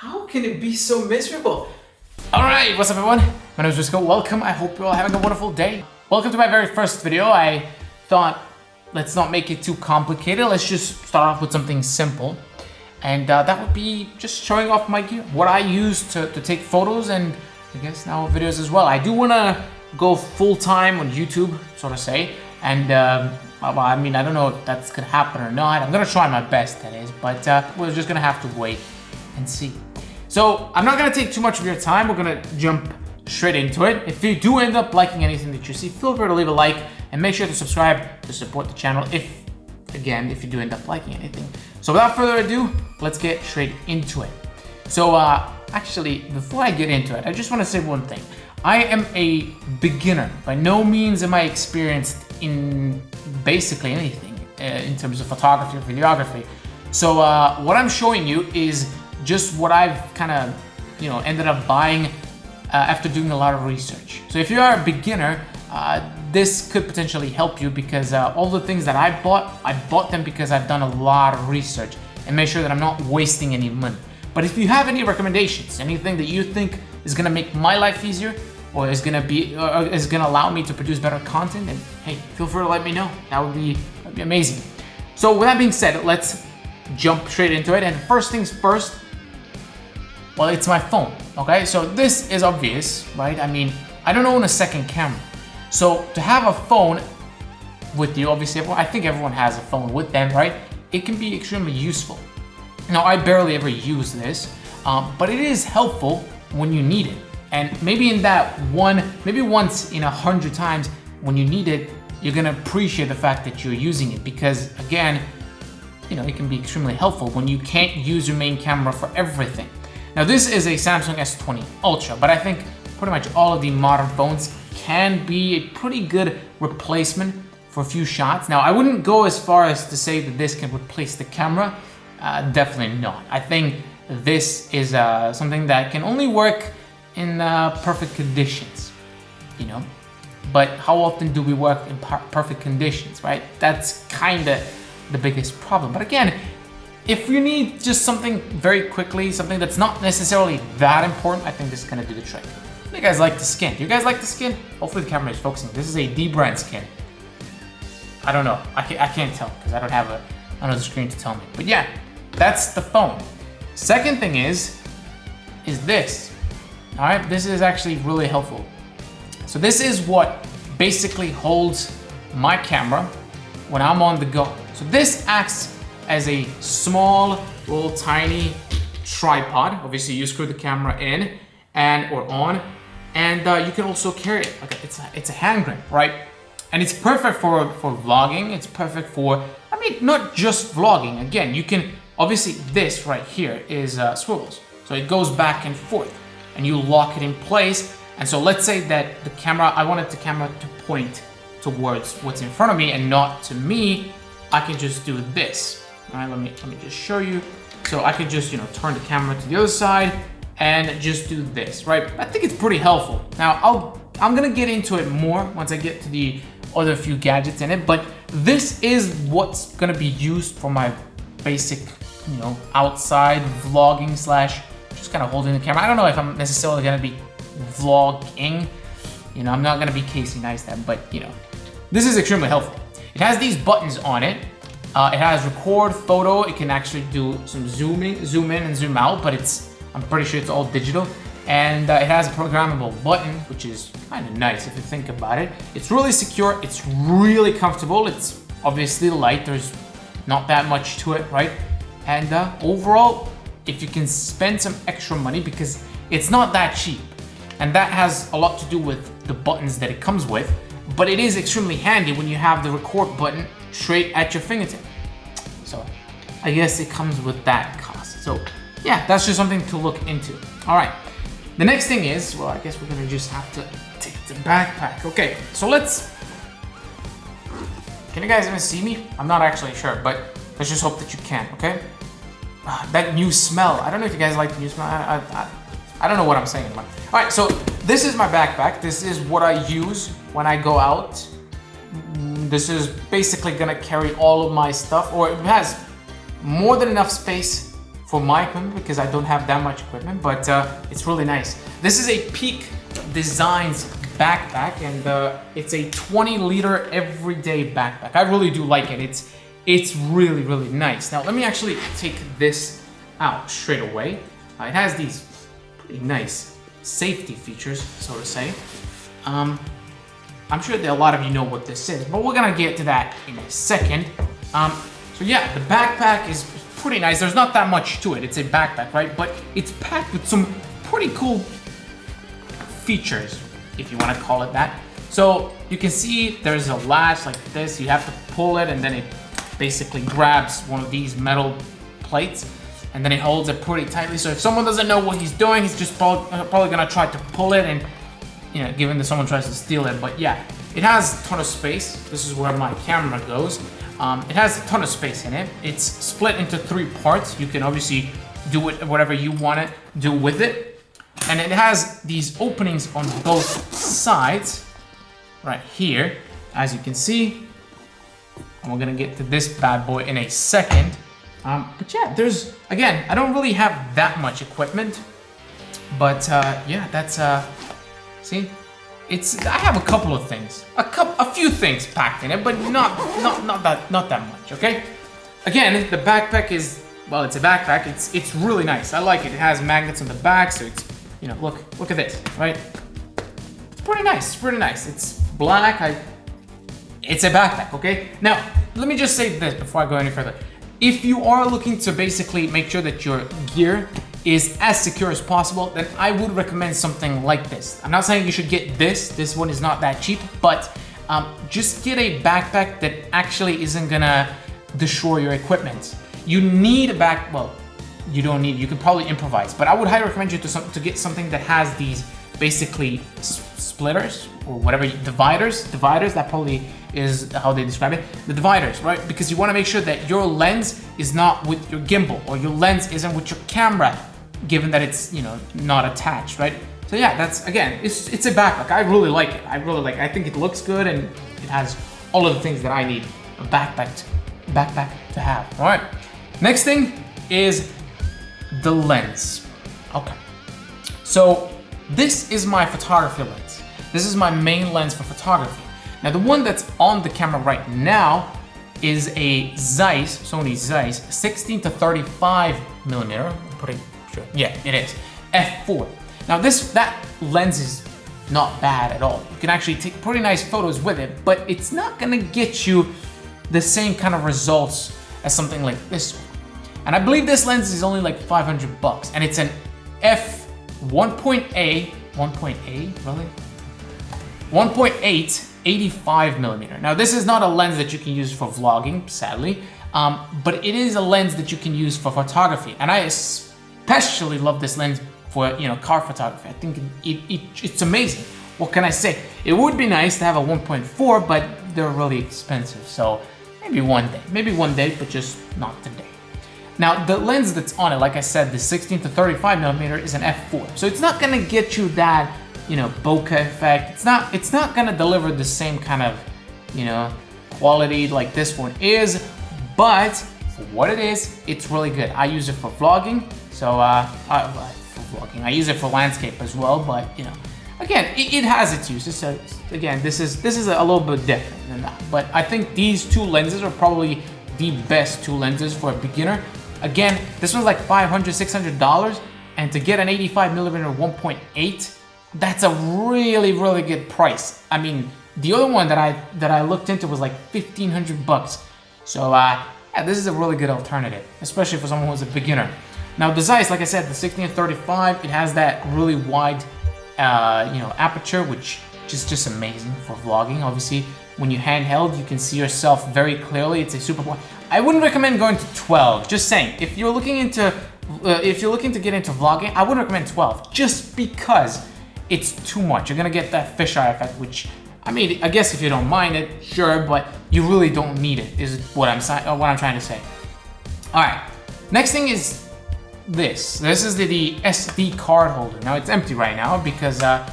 How can it be so miserable? Alright, what's up everyone? My name is Riziko. Welcome. I hope you're all having a wonderful day. Welcome to my very first video. I thought, let's not make it too complicated. Let's just start off with something simple. And that would be just showing off my gear. What I use to take photos and I guess now videos as well. I do want to go full-time on YouTube, so to say. And well, I mean, I don't know if that's going to happen or not. I'm going to try my best, that is. But we're just going to have to wait and see. So I'm not going to take too much of your time. We're going to jump straight into it. If you do end up liking anything that you see, feel free to leave a like and make sure to subscribe to support the channel if you do end up liking anything. So without further ado, let's get straight into it. So actually, before I get into it, I just want to say one thing. I am a beginner. By no means am I experienced in basically anything in terms of photography or videography. So what I'm showing you is just what I've kind of, ended up buying after doing a lot of research. So if you are a beginner, this could potentially help you because all the things that I bought them because I've done a lot of research and made sure that I'm not wasting any money. But if you have any recommendations, anything that you think is gonna make my life easier or is gonna allow me to produce better content, then hey, feel free to let me know. That'd be amazing. So with that being said, let's jump straight into it. And first things first, well, it's my phone, okay? So this is obvious, right? I mean, I don't own a second camera. So to have a phone with you, obviously, I think everyone has a phone with them, right? It can be extremely useful. Now, I barely ever use this, but it is helpful when you need it. And maybe in that maybe once in 100 times when you need it, you're gonna appreciate the fact that you're using it because again, it can be extremely helpful when you can't use your main camera for everything. Now this is a Samsung S20 Ultra, but I think pretty much all of the modern phones can be a pretty good replacement for a few shots. Now I wouldn't go as far as to say that this can replace the camera, definitely not. I think this is something that can only work in perfect conditions, But how often do we work in perfect conditions, right? That's kind of the biggest problem. But again, if you need just something very quickly, something that's not necessarily that important, I think this is gonna do the trick. You guys like the skin? Do you guys like the skin? Hopefully the camera is focusing. This is a D brand skin. I don't know. I can't tell because I don't have another screen to tell me. But yeah, that's the phone. Second thing is this. All right, this is actually really helpful. So this is what basically holds my camera when I'm on the go. So this acts as a small, little tiny tripod. Obviously you screw the camera in or on, and you can also carry it. Like it's a hand grip, right? And it's perfect for vlogging. It's perfect for, not just vlogging. Again, you can, obviously this right here is swivels. So it goes back and forth and you lock it in place. And so let's say that the camera, I wanted the camera to point towards what's in front of me and not to me. I can just do this. All right, let me just show you. So I could just, turn the camera to the other side and just do this, right? I think it's pretty helpful. Now, I'm gonna get into it more once I get to the other few gadgets in it, but this is what's gonna be used for my basic, outside vlogging / just kind of holding the camera. I don't know if I'm necessarily gonna be vlogging. I'm not gonna be Casey Neistat, but this is extremely helpful. It has these buttons on it. It has record photo. It can actually do some zoom in and zoom out, but I'm pretty sure it's all digital. And it has a programmable button, which is kind of nice if you think about it. It's really secure. It's really comfortable. It's obviously light. There's not that much to it, right? And overall, if you can spend some extra money, because it's not that cheap, and that has a lot to do with the buttons that it comes with, but it is extremely handy when you have the record button straight at your fingertip. So I guess it comes with that cost. So yeah, that's just something to look into. All right, the next thing is, well, I guess we're gonna just have to take the backpack. Okay, so can you guys even see me? I'm not actually sure, but let's just hope that you can, okay? That new smell, I don't know if you guys like the new smell. I don't know what I'm saying. All right, so this is my backpack. This is what I use when I go out. This is basically gonna carry all of my stuff, or it has more than enough space for my equipment because I don't have that much equipment, but it's really nice. This is a Peak Designs backpack, and it's a 20-liter everyday backpack. I really do like it. It's really, really nice. Now let me actually take this out straight away. It has these pretty nice safety features, so to say. I'm sure that a lot of you know what this is, but we're gonna get to that in a second. So yeah, the backpack is pretty nice. There's not that much to it. It's a backpack, right? But it's packed with some pretty cool features, if you want to call it that. So you can see there's a latch like this. You have to pull it, and then it basically grabs one of these metal plates, and then it holds it pretty tightly. So if someone doesn't know what he's doing, he's just probably gonna try to pull it, and you know, given that someone tries to steal it. But yeah, it has a ton of space. This is where my camera goes. It has a ton of space in it. It's split into 3 parts. You can obviously do it whatever you want to do with it. And it has these openings on both sides, right here, as you can see. And we're gonna get to this bad boy in a second. But yeah, there's, again, I don't really have that much equipment, but yeah, that's, see? I have a couple of things, a few things packed in it, but not that much. Okay. Again, the backpack is, well, it's a backpack. It's really nice. I like it. It has magnets on the back, so it's, you know, look at this, right? It's pretty nice. It's pretty nice. It's black. It's a backpack. Okay. Now, let me just say this before I go any further. If you are looking to basically make sure that your gear is as secure as possible, then I would recommend something like this. I'm not saying you should get this one is not that cheap, but just get a backpack that actually isn't gonna destroy your equipment. You need a well, you don't need, you can probably improvise, but I would highly recommend you to get something that has these basically splitters or whatever, dividers, that probably is how they describe it, the dividers, right? Because you wanna make sure that your lens is not with your gimbal, or your lens isn't with your camera, given that it's, you know, not attached, right? So yeah, that's, again, it's a backpack. I really like it. I think it looks good, and it has all of the things that I need a backpack to have. All right. Next thing is the lens. Okay. So this is my photography lens. This is my main lens for photography. Now the one that's on the camera right now is a Zeiss, Sony Zeiss, 16 to 35 millimeter. I'm putting, sure, yeah, it is, f4. Now that lens is not bad at all. You can actually take pretty nice photos with it, but it's not gonna get you the same kind of results as something like this one. And I believe this lens is only like 500 bucks, and it's an f1.8, really? 1.8, 85 millimeter. Now this is not a lens that you can use for vlogging, sadly, but it is a lens that you can use for photography. And I especially love this lens for, you know, car photography. I think it's amazing. What can I say? It would be nice to have a 1.4, but they're really expensive. So maybe one day, but just not today. Now the lens that's on it, like I said, the 16 to 35 millimeter is an f4. So it's not gonna get you that, you know, bokeh effect. It's not gonna deliver the same kind of, you know, quality like this one is, but for what it is, it's really good. I use it for vlogging, so for vlogging. I use it for landscape as well, but you know, again, it has its uses. So again, this is a little bit different than that. But I think these two lenses are probably the best two lenses for a beginner. Again, this one's like $500, $600, and to get an 85 millimeter 1.8, that's a really, really good price. I mean, the other one that I looked into was like 1,500 bucks. So yeah, this is a really good alternative, especially for someone who's a beginner. Now the Zeiss, like I said, the 16 to 35, it has that really wide, you know, aperture, which is just amazing for vlogging. Obviously, when you handheld, you can see yourself very clearly. It's a super wide. I wouldn't recommend going to 12. Just saying, if you're looking to get into vlogging, I wouldn't recommend 12, just because it's too much. You're gonna get that fisheye effect, which, I mean, I guess if you don't mind it, sure, but you really don't need it, is what I'm trying to say. All right, next thing is this. This is the SD card holder. Now it's empty right now because I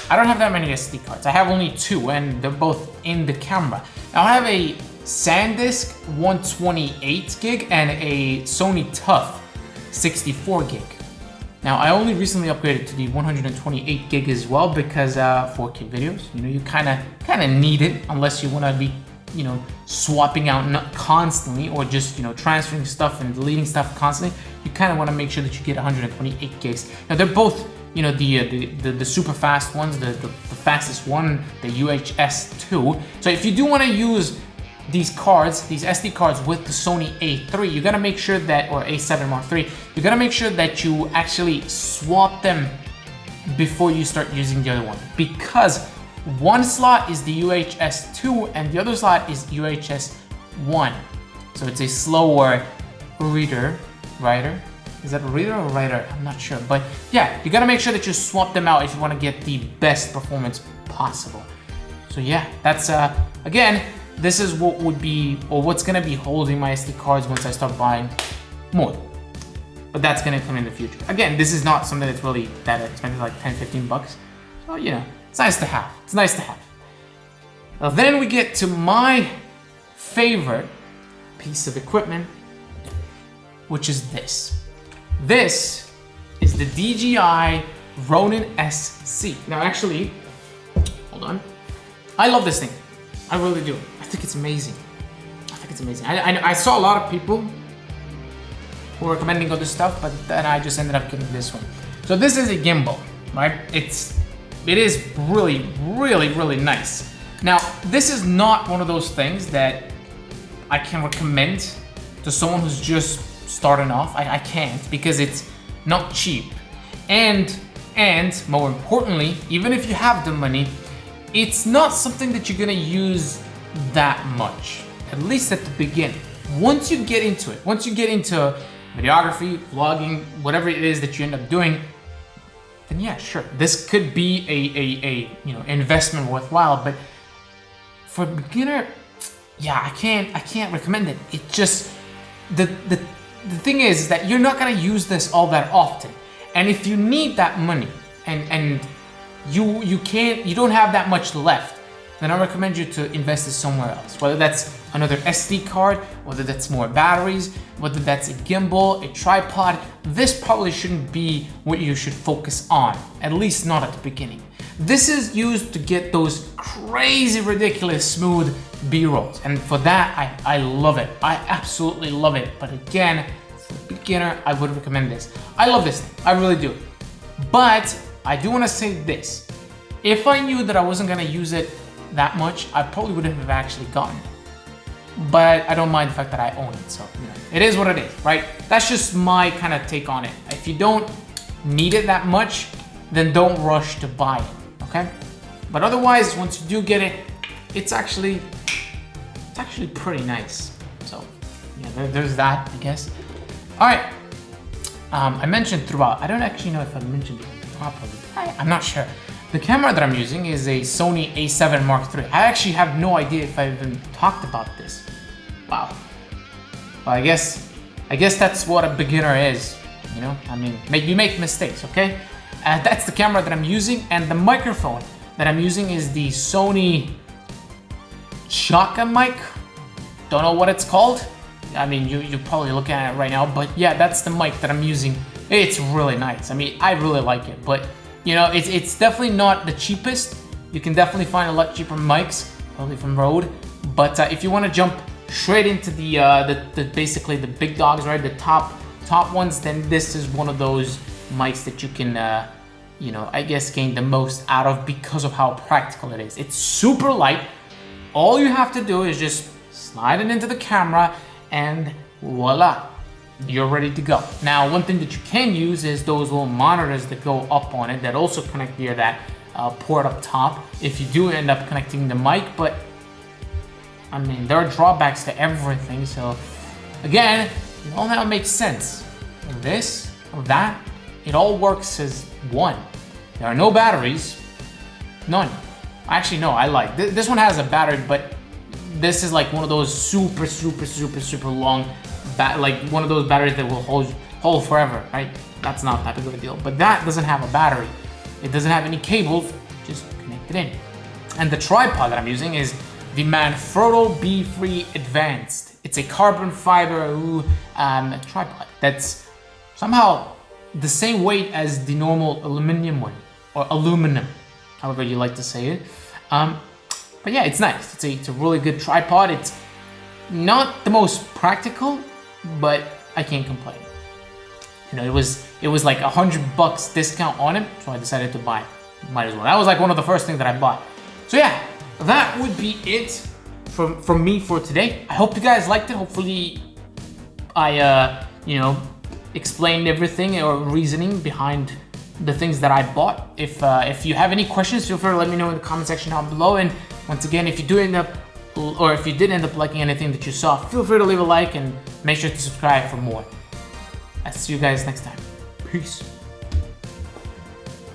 don't have that many SD cards. I have only 2, and they're both in the camera. Now I have a SanDisk 128 gig and a Sony TUF 64 gig. Now, I only recently upgraded to the 128 gig as well because 4K videos, you know, you kind of need it unless you want to be, you know, swapping out constantly or just, you know, transferring stuff and deleting stuff constantly. You kind of want to make sure that you get 128 gigs. Now, they're both, you know, the super fast ones, the fastest one, the UHS-2. So if you do want to use these cards, these SD cards with the Sony A3, you gotta make sure that, or A7 Mark III, you gotta make sure that you actually swap them before you start using the other one. Because one slot is the UHS-2 and the other slot is UHS-1. So it's a slower writer. Is that a reader or writer? I'm not sure. But yeah, you gotta make sure that you swap them out if you wanna get the best performance possible. So yeah, that's, again, this is what would be, or what's gonna be holding my SD cards once I start buying more. But that's gonna come in the future. Again, this is not something that's really that expensive, like 10, 15 bucks. So, you know, it's nice to have. It's nice to have. Now then we get to my favorite piece of equipment, which is this. This is the DJI Ronin SC. Now actually, hold on. I love this thing. I really do. I think it's amazing. I think it's amazing. I saw a lot of people who were recommending other stuff, but then I just ended up getting this one. So this is a gimbal, right? It is really, really, really nice. Now, this is not one of those things that I can recommend to someone who's just starting off. I can't, because it's not cheap. And more importantly, even if you have the money, it's not something that you're gonna use that much, at least at the beginning. Once you get into it, once you get into videography, vlogging, whatever it is that you end up doing, then yeah, sure, this could be a you know, investment worthwhile. But for a beginner, yeah, I can't recommend it. It just, the thing is that you're not gonna use this all that often. And if you need that money and you don't have that much left, then I recommend you to invest it somewhere else. Whether that's another SD card, whether that's more batteries, whether that's a gimbal, a tripod, this probably shouldn't be what you should focus on, at least not at the beginning. This is used to get those crazy, ridiculous, smooth B-rolls. And for that, I love it. I absolutely love it. But again, for a beginner, I would recommend this. I love this thing, I really do. But I do want to say this. If I knew that I wasn't going to use it that much, I probably wouldn't have actually gotten it. But I don't mind the fact that I own it, so you know, it is what it is, right? That's just my kind of take on it. If you don't need it that much, then don't rush to buy it, okay? But otherwise, once you do get it, it's actually pretty nice. So yeah, there's that, I guess. All right, I mentioned throughout, I don't actually know if I mentioned it properly. I'm not sure. The camera that I'm using is a Sony A7 Mark III. I actually have no idea if I even talked about this. Wow. Well, I guess that's what a beginner is, you know? I mean, you make mistakes, okay? That's the camera that I'm using, and the microphone that I'm using is the Sony Shotgun Mic. Don't know what it's called. I mean, you're probably looking at it right now, but yeah, that's the mic that I'm using. It's really nice. I mean, I really like it, but you know, it's definitely not the cheapest. You can definitely find a lot cheaper mics, probably from Rode. But if you want to jump straight into the basically the big dogs, right, the top ones, then this is one of those mics that you can, you know, I guess gain the most out of because of how practical it is. It's super light. All you have to do is just slide it into the camera, and voila, you're ready to go. Now, one thing that you can use is those little monitors that go up on it that also connect via that port up top if you do end up connecting the mic. But I mean, there are drawbacks to everything. So again, it all now makes sense. This or that, it all works as one. There are no batteries, none. Actually, no, I lied. This one has a battery, but this is like one of those super long, like one of those batteries that will hold forever, right? That's not that big of a deal. But that doesn't have a battery. It doesn't have any cables, just connect it in. And the tripod that I'm using is the Manfrotto B3 Advanced. It's a carbon fiber tripod that's somehow the same weight as the normal aluminum one, or aluminum, however you like to say it. But yeah, it's nice. It's a really good tripod. It's not the most practical, but I can't complain. You know, it was like $100 discount on it, so I decided to buy it. Might as well. That was like one of the first things that I bought. So yeah, that would be it from me for today. I hope you guys liked it. Hopefully I you know, explained everything or reasoning behind the things that I bought. If you have any questions, feel free to let me know in the comment section down below. And once again, if you did end up liking anything that you saw, feel free to leave a like and make sure to subscribe for more. I'll see you guys next time. Peace.